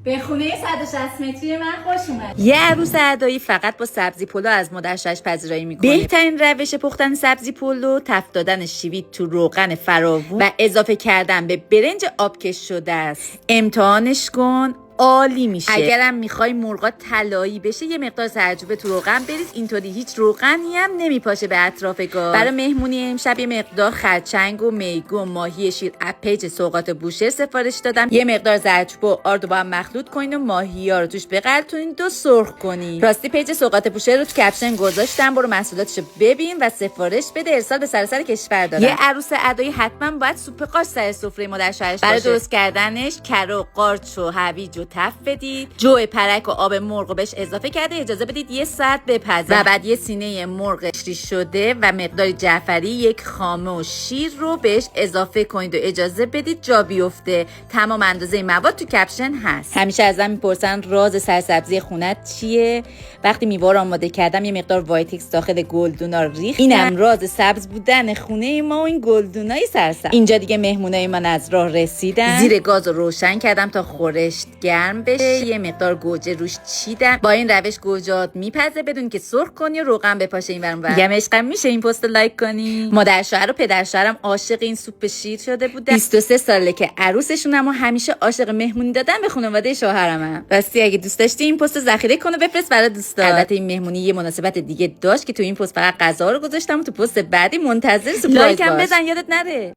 به خونه 160 متری من خوش اومد. یه عروس ادایی فقط با سبزی پلو از مادرش پذیرایی میکنه. بهترین روش پختن سبزی پلو تفت دادن شوید تو روغن فراوون و اضافه کردن به برنج آبکش شده است. امتحانش کن، عالی میشه. اگرم میخوای مرغا طلایی بشه یه مقدار سرجوبه تو روغن بریز، اینطوری هیچ روغنی هم نمیپاشه به اطراف گاز. برای مهمونی امشب یه مقدار خرچنگ و میگو و ماهی شیر از پیج سوغات بوشهر سفارش دادم. یه مقدار زردچوبه و آرد با هم مخلوط کنین و ماهی‌ها رو توش بغلتونین و سرخ کنین. راستی پیج سوغات بوشهر رو تو کپشن گذاشتم، برو محصولاتشو ببین و سفارش بده، ارسال به سراسر کشور دادم. یه عروس ادایی حتما باید سوپ قاچ سر سفره مادر شوهرش باشه. برای درست کردنش کره و قارچ و هویج و تف بدید، جو پرک و آب مرغ رو بهش اضافه کرده اجازه بدید یه ساعت بپزه و بعد یه سینه مرغ قشری شده و مقدار جعفری، یک خامه و شیر رو بهش اضافه کنید و اجازه بدید جا بیفته. تمام اندازه مواد تو کپشن هست. همیشه ازم میپرسن راز سرسبزی خونت چیه؟ وقتی میوه رو آماده کردم یه مقدار وایتکس داخل گلدونا ریختم. اینم راز سبز بودن خونه ما و این گلدونای سرسبز. اینجا دیگه مهمونای من از راه رسیدن. زیر گاز رو روشن کردم تا خورشت گرم بشه. یه مقدار گوجه روش چیدم. با این روش گوجات میپزه بدون که سرخ کنی و روغن بپاشه این ورم. میگم عشقم میشه این پست لایک کنی. مادر شوهر و پدر شوهرم عاشق این سوپ شیر شده بودن. 23 ساله که عروسشونم و همیشه عاشق مهمونی دادن به خانواده شوهرمم. راستی اگه دوست داشتی این پست ذخیره کن و بفرست برای دوستا. البته این مهمونی یه مناسبت دیگه داشت که تو این پست فقط غذا رو گذاشتم و تو پست بعدی منتظر سورپرایز باش. لایک هم بزن یادت نره.